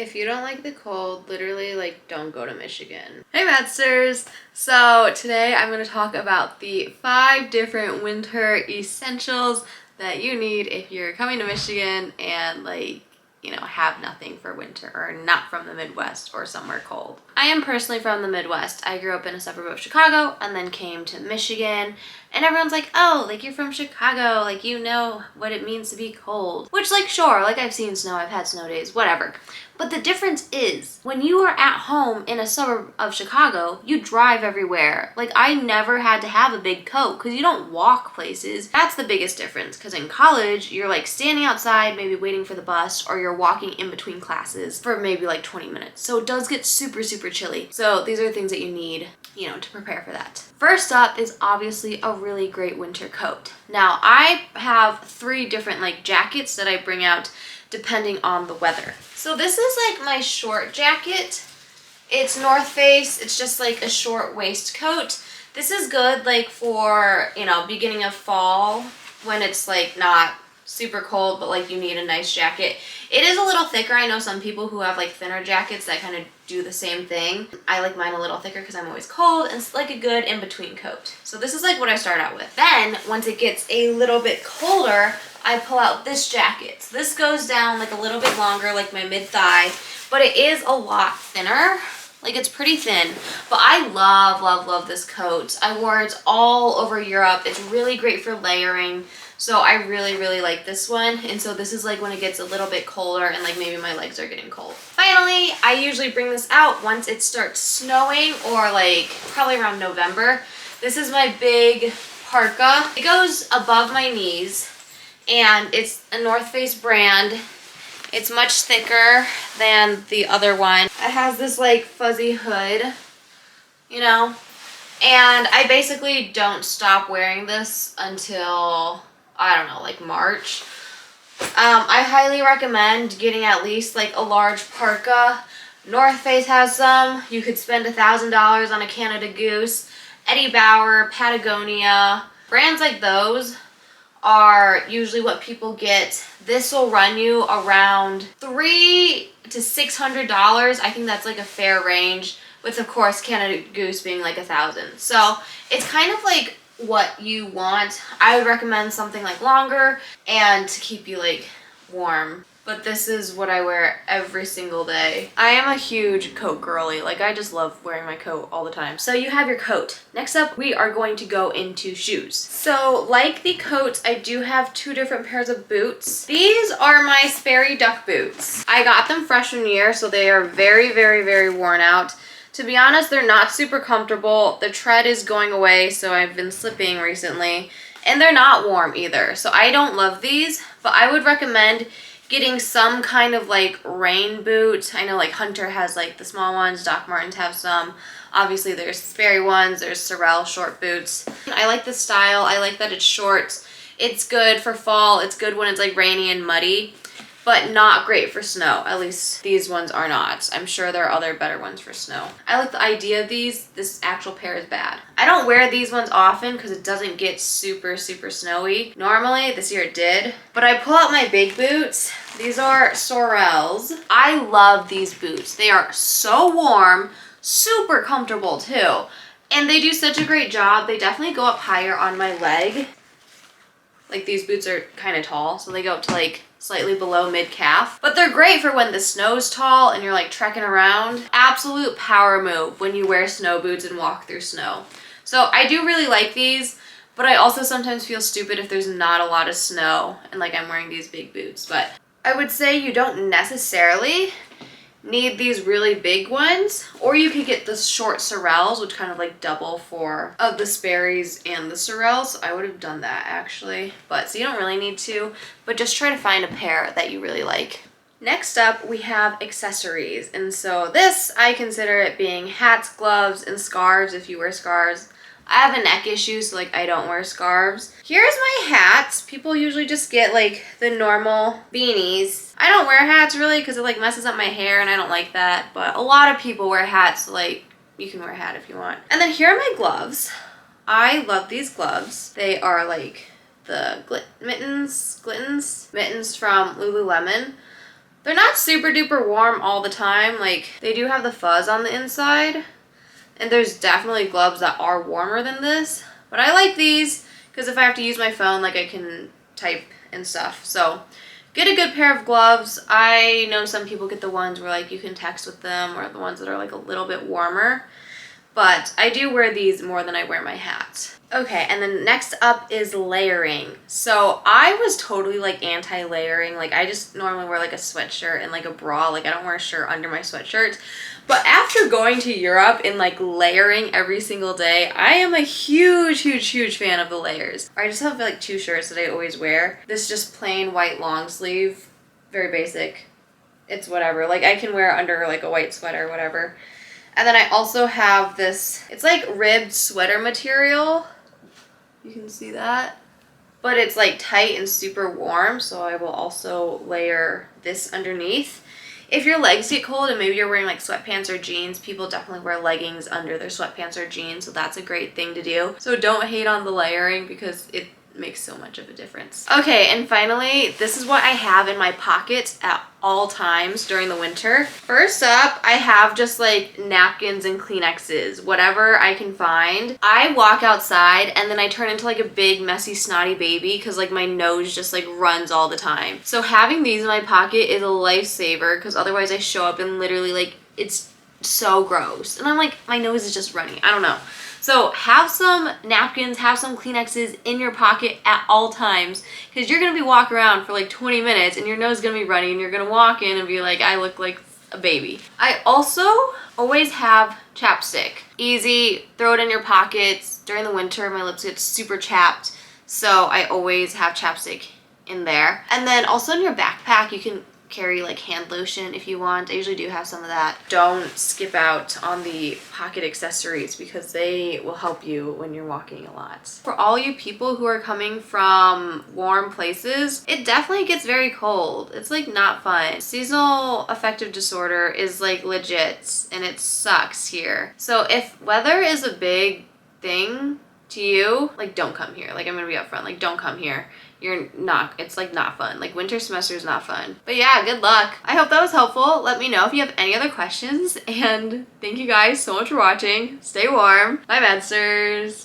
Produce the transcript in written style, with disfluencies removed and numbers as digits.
If you don't like the cold, literally, like, don't go to Michigan. Hey, Maddsters! So today I'm going to talk about the 5 different winter essentials that you need if you're coming to Michigan and, like, you know, have nothing for winter or not from the Midwest or somewhere cold. I am personally from the Midwest. I grew up in a suburb of Chicago and then came to Michigan, and everyone's like, oh, like, you're from Chicago, like, you know what it means to be cold. Which, like, sure, like, I've seen snow, I've had snow days, whatever. But the difference is, when you are at home in a suburb of Chicago, you drive everywhere. Like, I never had to have a big coat because you don't walk places. That's the biggest difference, because in college, you're like standing outside, maybe waiting for the bus, or you're walking in between classes for maybe like 20 minutes. So it does get super, super chilly. So these are the things that you need, you know, to prepare for that. First up is obviously a really great winter coat. Now, I have 3 different like jackets that I bring out depending on the weather. So this is like my short jacket. It's North Face. It's just like a short waistcoat. This is good like for, you know, beginning of fall when it's like not super cold, but like you need a nice jacket. It is a little thicker. I know some people who have like thinner jackets that kind of do the same thing. I like mine a little thicker because I'm always cold, and it's like a good in-between coat. So this is like what I start out with. Then once it gets a little bit colder, I pull out this jacket. So this goes down like a little bit longer, like my mid-thigh, but it is a lot thinner. Like, it's pretty thin, but I love, love, love this coat. I wore it all over Europe. It's really great for layering. So I really, really like this one. And so this is like when it gets a little bit colder and like maybe my legs are getting cold. Finally, I usually bring this out once it starts snowing or like probably around November. This is my big parka. It goes above my knees and it's a North Face brand. It's much thicker than the other one. It has this like fuzzy hood, you know, and I basically don't stop wearing this until, I don't know, like March. I highly recommend getting at least like a large parka. North Face has some. You could spend $1,000 on a Canada Goose. Eddie Bauer, Patagonia, brands like those are usually what people get. This will run you around $300 to $600. I think that's like a fair range, with of course Canada Goose being like $1,000. So it's kind of like what you want. I would recommend something like longer and to keep you like warm. But this is what I wear every single day. I am a huge coat girly. Like, I just love wearing my coat all the time. So you have your coat. Next up, we are going to go into shoes. So like the coats, I do have 2 different pairs of boots. These are my Sperry Duck boots. I got them freshman year, so they are very, very, very worn out. To be honest, they're not super comfortable. The tread is going away, so I've been slipping recently. And they're not warm either. So I don't love these, but I would recommend getting some kind of like rain boot. I know like Hunter has like the small ones, Doc Martens have some. Obviously there's Sperry ones, there's Sorel short boots. I like the style, I like that it's short. It's good for fall, it's good when it's like rainy and muddy, but not great for snow. At least these ones are not. I'm sure there are other better ones for snow. I like the idea of these. This actual pair is bad. I don't wear these ones often because it doesn't get super, super snowy. Normally, this year it did. But I pull out my big boots. These are Sorels. I love these boots. They are so warm, super comfortable too. And they do such a great job. They definitely go up higher on my leg. Like, these boots are kind of tall, so they go up to like slightly below mid-calf. But they're great for when the snow's tall and you're like trekking around. Absolute power move when you wear snow boots and walk through snow. So I do really like these, but I also sometimes feel stupid if there's not a lot of snow and like I'm wearing these big boots. But I would say you don't necessarily need these really big ones, or you could get the short Sorels, which kind of like double for of the Sperry's and the Sorels. I would have done that actually, but so you don't really need to, but just try to find a pair that you really like. Next up, we have accessories, and so this I consider it being hats, gloves, and scarves if you wear scarves. I have a neck issue, so like I don't wear scarves. Here's my hats. People usually just get like the normal beanies. I don't wear hats really because it like messes up my hair and I don't like that. But a lot of people wear hats, so like you can wear a hat if you want. And then here are my gloves. I love these gloves. They are like the mittens from Lululemon. They're not super duper warm all the time. Like, they do have the fuzz on the inside. And there's definitely gloves that are warmer than this. But I like these because if I have to use my phone, like, I can type and stuff. So get a good pair of gloves. I know some people get the ones where, like, you can text with them, or the ones that are, like, a little bit warmer. But I do wear these more than I wear my hat. Okay, and then next up is layering. So I was totally, like, anti-layering. Like, I just normally wear, like, a sweatshirt and, like, a bra. Like, I don't wear a shirt under my sweatshirt. But after going to Europe and, like, layering every single day, I am a huge fan of the layers. I just have, like, 2 shirts that I always wear. This just plain white long sleeve. Very basic. It's whatever. Like, I can wear under, like, a white sweater or whatever. And then I also have this, it's like ribbed sweater material. You can see that. But it's like tight and super warm, so I will also layer this underneath. If your legs get cold and maybe you're wearing like sweatpants or jeans, people definitely wear leggings under their sweatpants or jeans, so that's a great thing to do. So don't hate on the layering because it makes so much of a difference. Okay, and finally, this is what I have in my pocket at all times during the winter. First up, I have just like napkins and Kleenexes, whatever I can find. I walk outside and then I turn into like a big messy snotty baby because like my nose just like runs all the time. So having these in my pocket is a lifesaver because otherwise I show up and literally like it's so gross. And I'm like, my nose is just running. I don't know. So have some napkins, have some Kleenexes in your pocket at all times because you're going to be walking around for like 20 minutes and your nose is going to be running and you're going to walk in and be like, I look like a baby. I also always have chapstick. Easy, throw it in your pockets. During the winter, my lips get super chapped, so I always have chapstick in there. And then also in your backpack, you can carry like hand lotion if you want. I usually do have some of that. Don't skip out on the pocket accessories because they will help you when you're walking a lot. For all you people who are coming from warm places, it definitely gets very cold. It's like not fun. Seasonal affective disorder is like legit and it sucks here. So if weather is a big thing to you, like don't come here. Like I'm gonna be upfront, like don't come here. You're not, it's like not fun. Like winter semester is not fun. But yeah, good luck. I hope that was helpful. Let me know if you have any other questions and thank you guys so much for watching. Stay warm. Bye, Maddsters.